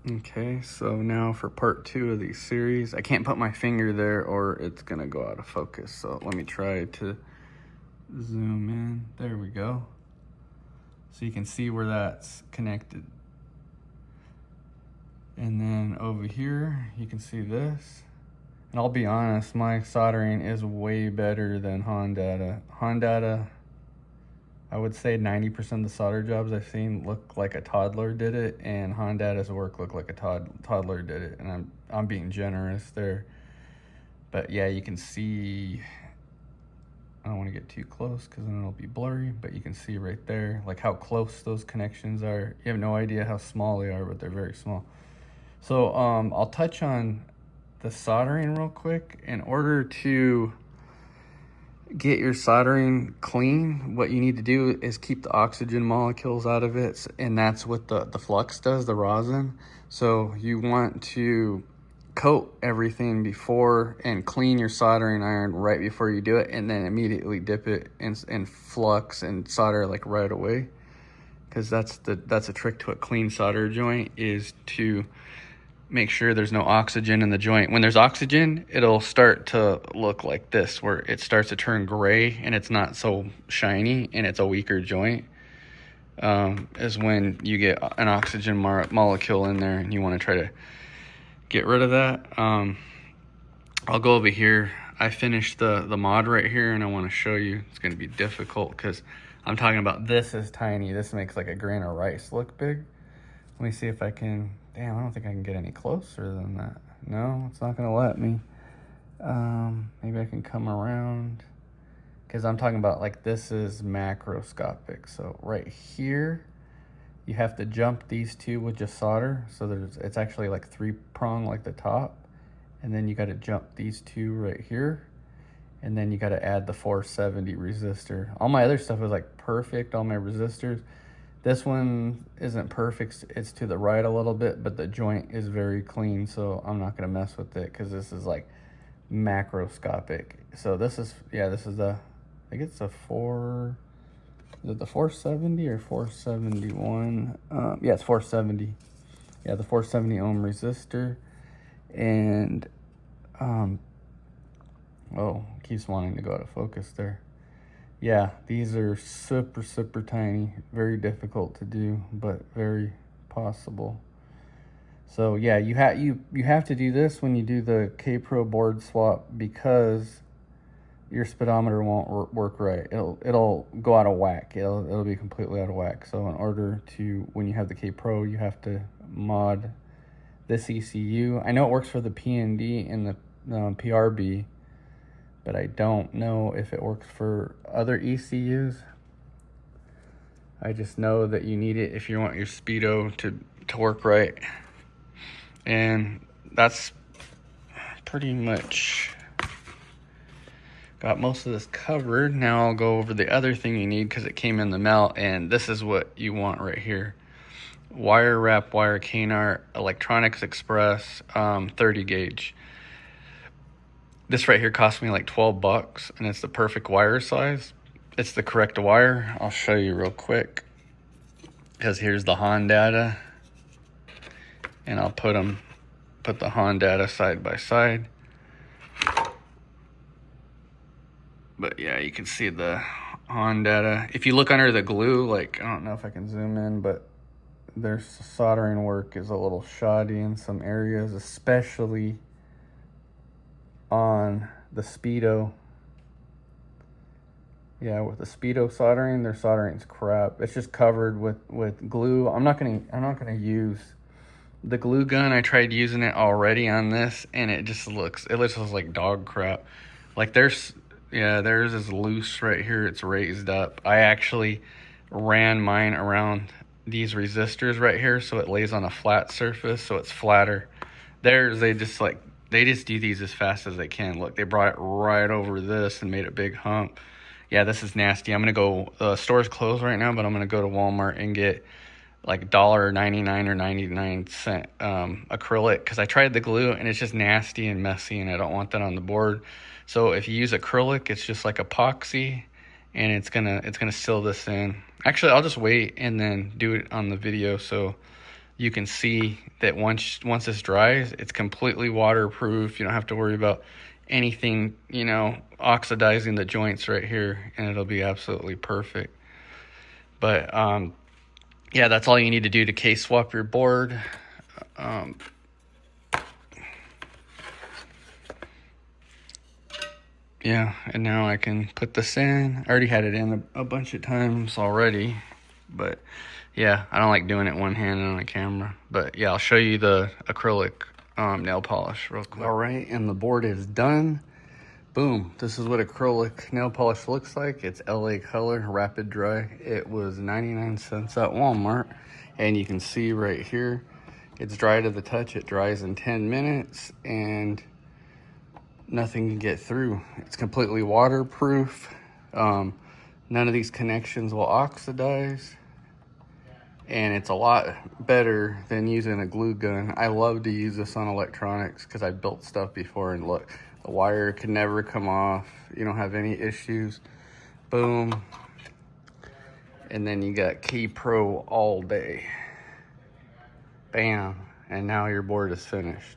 Okay, so now for part 2 of the series. I can't put my finger there or it's gonna go out of focus. So let me try to zoom in. There we go. So you can see where that's connected. And then over here, you can see this. And I'll be honest, my soldering is way better than Hondata. Hondata, I would say 90% of the solder jobs I've seen look like a toddler did it, and Hondata's work looked like a toddler did it. And I'm being generous there. But yeah, you can see, I don't want to get too close because then it'll be blurry, but you can see right there, like how close those connections are. You have no idea how small they are, but they're very small. So I'll touch on the soldering real quick. In order to get your soldering clean, what you need to do is keep the oxygen molecules out of it, and that's what the Flux does, the rosin. So you want to coat everything before and clean your soldering iron right before you do it, and then immediately dip it in Flux and solder like right away, because that's a trick to a clean solder joint, is to make sure there's no oxygen in the joint. When there's oxygen, it'll start to look like this, where it starts to turn gray and it's not so shiny and it's a weaker joint. Is when you get an oxygen molecule in there and you want to try to get rid of that. I'll go over here. I finished the mod right here and I want to show you. It's going to be difficult because I'm talking about this is tiny. This makes like a grain of rice look big. Let me see if I can. Damn, I don't think I can get any closer than that. No, it's not gonna let me. Maybe I can come around, because I'm talking about like this is macroscopic. So right here, you have to jump these two with just solder. So it's actually like 3-prong like the top, and then you got to jump these two right here, and then you got to add the 470 resistor. All my other stuff is like perfect. All my resistors. This one isn't perfect, it's to the right a little bit, but the joint is very clean, so I'm not gonna mess with it because this is like macroscopic. So this is, yeah, this is the, I think it's a is it the 470 or 471? Yeah, it's 470. Yeah, the 470 ohm resistor. And, oh, keeps wanting to go out of focus there. Yeah, these are super, super tiny, very difficult to do, but very possible. So yeah, you have to do this when you do the Kpro board swap, because your speedometer won't work right. It'll go out of whack. It'll be completely out of whack. So in order to, when you have the Kpro, you have to mod this ECU. I know it works for the PND and the PRB, but I don't know if it works for other ECUs. I just know that you need it if you want your speedo to work right. And that's pretty much got most of this covered. Now I'll go over the other thing you need, because it came in the mail, and this is what you want right here. Wire wrap, wire Kner, Electronics Express, 30 gauge. This right here cost me like 12 bucks, and it's the perfect wire size. It's the correct wire. I'll show you real quick, because here's the Hondata, and I'll put the Hondata side by side. But yeah, you can see the Hondata. If you look under the glue, like, I don't know if I can zoom in, but their soldering work is a little shoddy in some areas, especially on the Speedo. Yeah, with the Speedo soldering, their soldering's crap. It's just covered with glue. I'm not gonna use the glue gun. I tried using it already on this, and it looks like dog crap. Like theirs is loose right here. It's raised up. I actually ran mine around these resistors right here, so it lays on a flat surface, so it's flatter. Theirs, they just do these as fast as they can. Look, they brought it right over this and made a big hump. Yeah, this is nasty. I'm gonna go, the store's closed right now, but I'm gonna go to Walmart and get like $1.99 or 99-cent acrylic, because I tried the glue and it's just nasty and messy, and I don't want that on the board. So if you use acrylic, it's just like epoxy, and it's gonna seal this in. Actually, I'll just wait and then do it on the video, so you can see that once this dries, it's completely waterproof. You don't have to worry about anything, you know, oxidizing the joints right here, and it'll be absolutely perfect. But yeah, that's all you need to do to case swap your board. Yeah, and now I can put this in. I already had it in a bunch of times already, but yeah, I don't like doing it one-handed on a camera. But yeah, I'll show you the acrylic nail polish real quick. All right, and the board is done. Boom, this is what acrylic nail polish looks like. It's LA color, rapid dry. It was 99 cents at Walmart. And you can see right here, it's dry to the touch. It dries in 10 minutes and nothing can get through. It's completely waterproof. None of these connections will oxidize. And it's a lot better than using a glue gun. I love to use this on electronics because I've built stuff before, and look, the wire can never come off. You don't have any issues. Boom. And then you got Kpro all day. Bam. And now your board is finished.